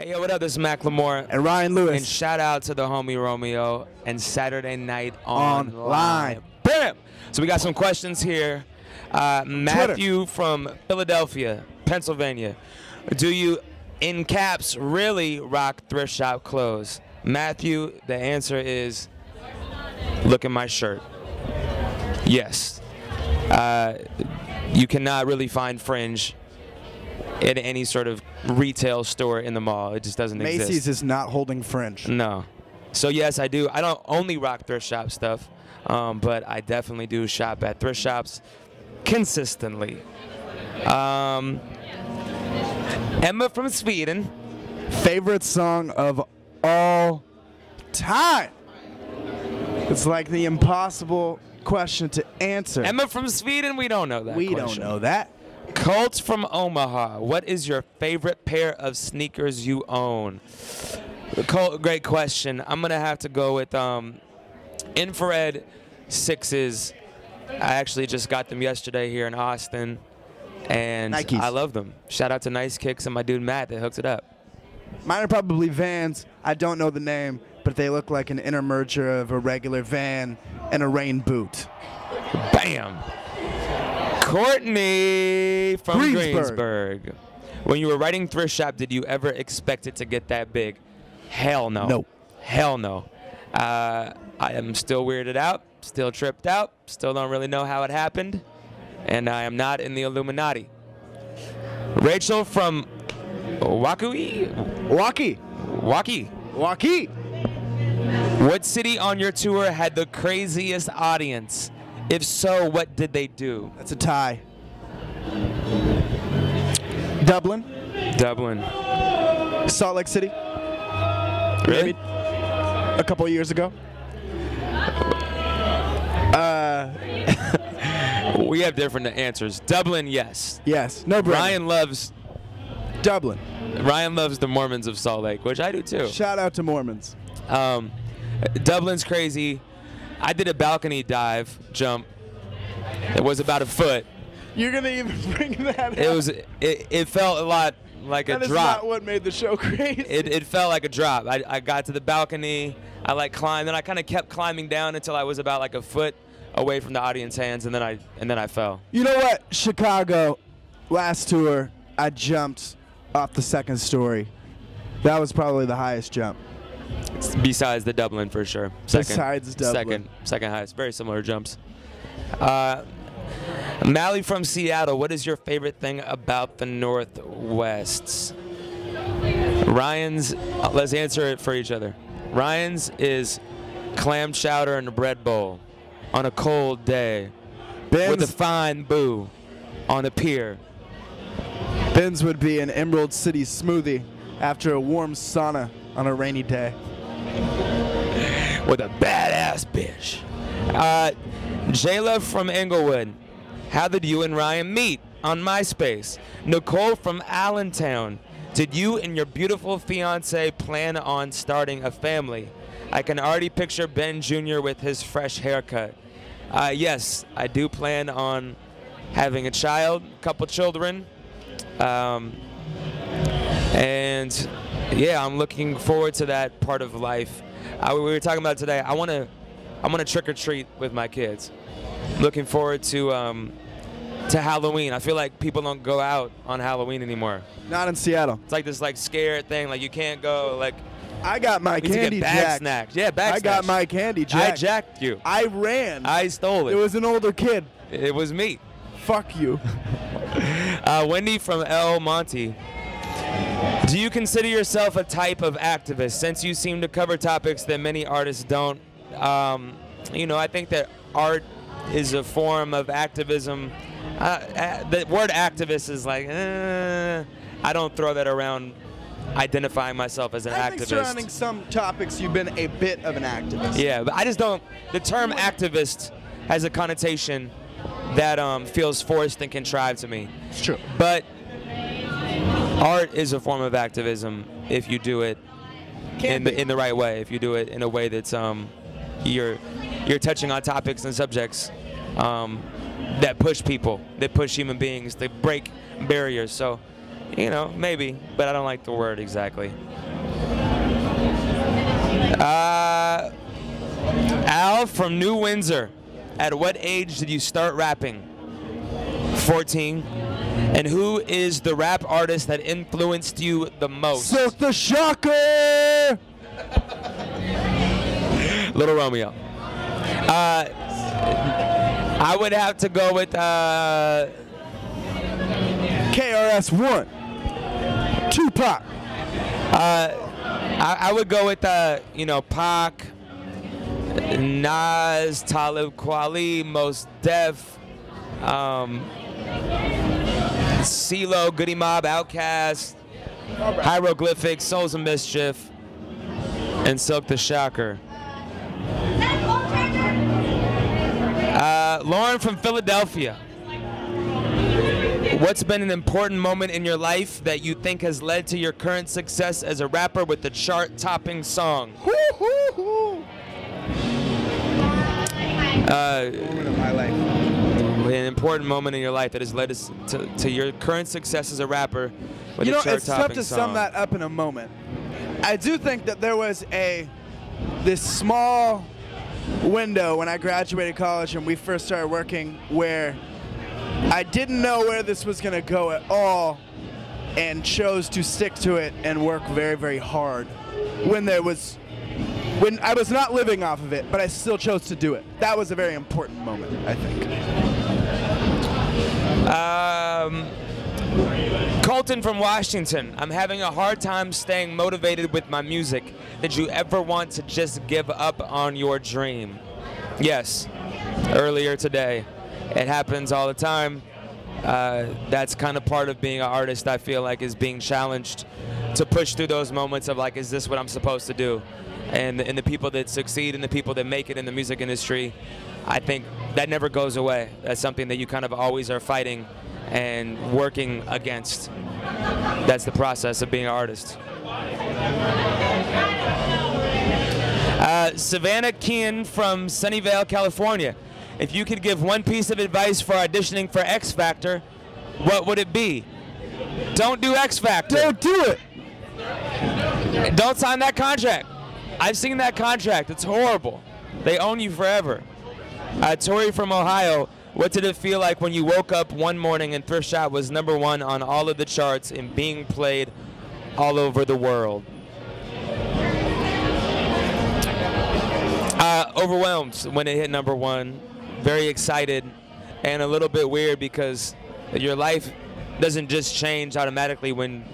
Hey, yo, what up? This is Macklemore. And Ryan Lewis. And shout out to the homie Romeo and Saturday Night Online. Bam! So we got some questions here. Matthew from Philadelphia, Pennsylvania. Do you, in caps, really rock thrift shop clothes? Matthew, the answer is, look at my shirt. Yes. You cannot really find fringe in any sort of retail store in the mall. It just doesn't exist. Macy's is not holding fringe. No. So yes, I do. I don't only rock thrift shop stuff, but I definitely do shop at thrift shops consistently. Emma from Sweden. Favorite song of all time? It's like the impossible question to answer. Emma from Sweden, we don't know that We question. don't know that. Colt from Omaha. What is your favorite pair of sneakers you own? Colt, great question. I'm going to have to go with infrared 6s. I actually just got them yesterday here in Austin, and Nikes. I love them. Shout out to Nice Kicks and my dude Matt that hooked it up. Mine are probably Vans. I don't know the name, but they look like an intermerger of a regular van and a rain boot. Bam! Courtney from Greensburg. Greensburg. When you were writing Thrift Shop, did you ever expect it to get that big? Hell no. No. Hell no. I am still weirded out, still tripped out, still don't really know how it happened, and I am not in the Illuminati. Rachel from Wakui? Waki. What city on your tour had the craziest audience? If so, what did they do? That's a tie. Dublin. Salt Lake City. Really? Maybe a couple years ago. We have different answers. Dublin, yes. Yes. No brainer. Ryan loves Dublin. the Mormons of Salt Lake, which I do too. Shout out to Mormons. Dublin's crazy. I did a balcony dive jump. It was about a foot. You're gonna even bring that up? It felt a lot like a drop. That is not what made the show crazy. It felt like a drop. I got to the balcony. I climbed, and I kind of kept climbing down until I was about like a foot away from the audience hands, and then I fell. You know what? Chicago, last tour, I jumped off the second story. That was probably the highest jump. Besides the Dublin, for sure. Besides Dublin. Second highest. Very similar jumps. Mally from Seattle, what is your favorite thing about the Northwest? Ryan's, let's answer it for each other. Ryan's is clam chowder in a bread bowl on a cold day with a fine boo on a pier. Ben's would be an Emerald City smoothie after a warm sauna on a rainy day. With a badass bitch. Jayla from Inglewood. How did you and Ryan meet? On MySpace. Nicole from Allentown. Did you and your beautiful fiance plan on starting a family? I can already picture Ben Jr. with his fresh haircut. Yes, I do plan on having a child, a couple children. And yeah, I'm looking forward to that part of life. We were talking about today. I want to trick or treat with my kids. Looking forward to Halloween. I feel like people don't go out on Halloween anymore. Not in Seattle. It's like this scared thing. Like you can't go. Like I got my candy jacked. Snacks. Yeah, bag I snacks. got my candy jacked. I jacked you. I ran. I stole it. It was an older kid. It was me. Fuck you. Wendy from El Monte. Do you consider yourself a type of activist, since you seem to cover topics that many artists don't? I think that art is a form of activism. The word activist is like, I don't throw that around identifying myself as an activist. I think surrounding some topics you've been a bit of an activist. Yeah, but I just don't, the term activist has a connotation that feels forced and contrived to me. It's true. But art is a form of activism if you do it in the right way. If you do it in a way that's you're touching on topics and subjects that push people, that push human beings, that break barriers. So You know, maybe, but I don't like the word exactly. Al from New Windsor. At what age did you start rapping? 14. And who is the rap artist that influenced you the most? Silk the Shocker! Little Romeo. I would have to go with KRS-One. Tupac. I would go with you know, Pac, Nas, Talib Kweli, Mos Def, CeeLo, Goody Mob, Outkast, Hieroglyphics, Souls of Mischief, and Silk the Shocker. Lauren from Philadelphia. What's been an important moment in your life that you think has led to your current success as a rapper with the chart-topping song? Moment of my life. An important moment in your life that has led to your current success as a rapper with a chart-topping song. It's tough to sum that up in a moment. I do think that there was this small window when I graduated college and we first started working where I didn't know where this was going to go at all and chose to stick to it and work very, very hard when I was not living off of it, but I still chose to do it. That was a very important moment, I think. Colton from Washington. I'm having a hard time staying motivated with my music. Did you ever want to just give up on your dream? Yes. Earlier today. It happens all the time. That's kind of part of being an artist, I feel like, is being challenged to push through those moments of like, is this what I'm supposed to do? And the people that succeed and the people that make it in the music industry, I think that never goes away. That's something that you kind of always are fighting and working against. That's the process of being an artist. Savannah Kean from Sunnyvale, California. If you could give one piece of advice for auditioning for X Factor, what would it be? Don't do X Factor. Don't do it. Don't sign that contract. I've seen that contract. It's horrible. They own you forever. Tori from Ohio. What did it feel like when you woke up one morning and Thrift Shop was #1 on all of the charts and being played all over the world? Overwhelmed when it hit #1. Very excited and a little bit weird because your life doesn't just change automatically when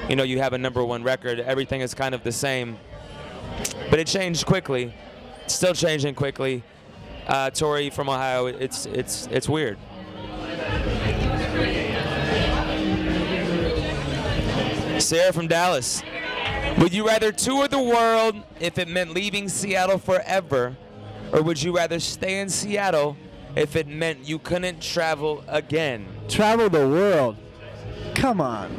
you have a #1 record. Everything is kind of the same, but it changed quickly. Still changing quickly. Tori from Ohio, it's weird. Sarah from Dallas. Would you rather tour the world if it meant leaving Seattle forever, or would you rather stay in Seattle if it meant you couldn't travel again? Travel the world. Come on.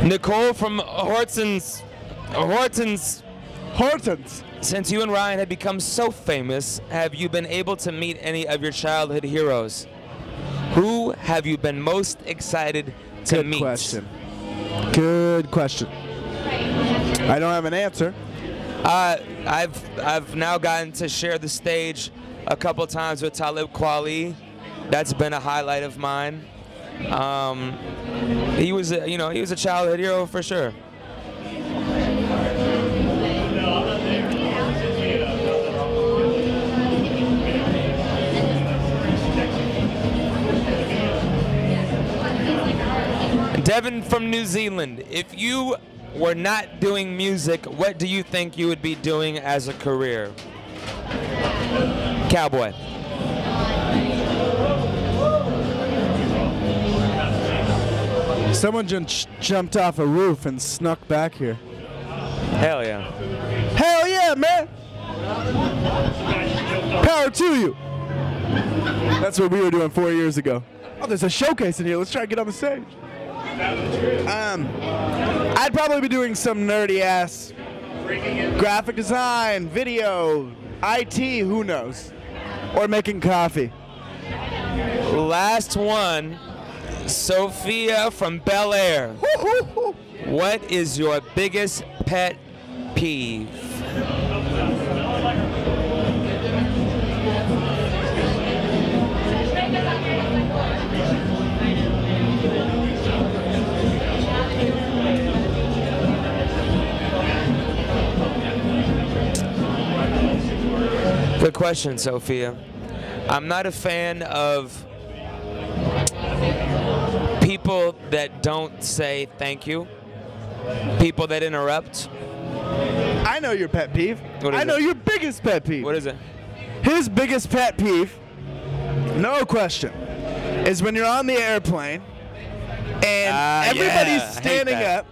Nicole from Hortons. Since you and Ryan have become so famous, have you been able to meet any of your childhood heroes? Who have you been most excited to meet? Good question. I don't have an answer. I've now gotten to share the stage a couple times with Talib Kweli. That's been a highlight of mine. He was a childhood hero for sure. Devin from New Zealand. If you were not doing music, what do you think you would be doing as a career? Cowboy. Someone just jumped off a roof and snuck back here. Hell yeah. Hell yeah, man! Power to you! That's what we were doing 4 years ago. Oh, there's a showcase in here. Let's try to get on the stage. I'd probably be doing some nerdy ass graphic design, video, IT, who knows, or making coffee. Last one. Sophia from Bel Air. What is your biggest pet peeve? Good question, Sophia. I'm not a fan of people that don't say thank you, people that interrupt. I know your pet peeve. What is I know it? your biggest pet peeve. What is it? His biggest pet peeve, no question, is when you're on the airplane and everybody's yeah, I hate standing that. up,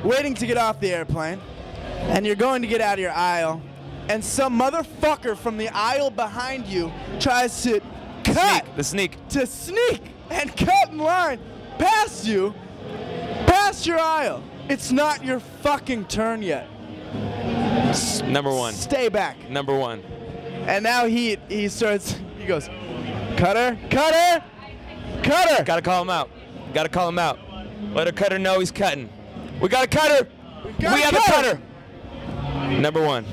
waiting to get off the airplane, and you're going to get out of your aisle, and some motherfucker from the aisle behind you tries to Sneak. sneak and cut in line past you, past your aisle. It's not your fucking turn yet. Number one. Stay back. Number one. And now he goes, cutter. Gotta call him out. Gotta call him out. Let a cutter know he's cutting. We got a cutter. We have a cutter. Number one.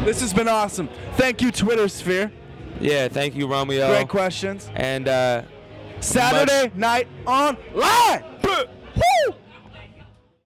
This has been awesome. Thank you, Twitter Sphere. Yeah, thank you, Romeo. Great questions. And Saturday night online.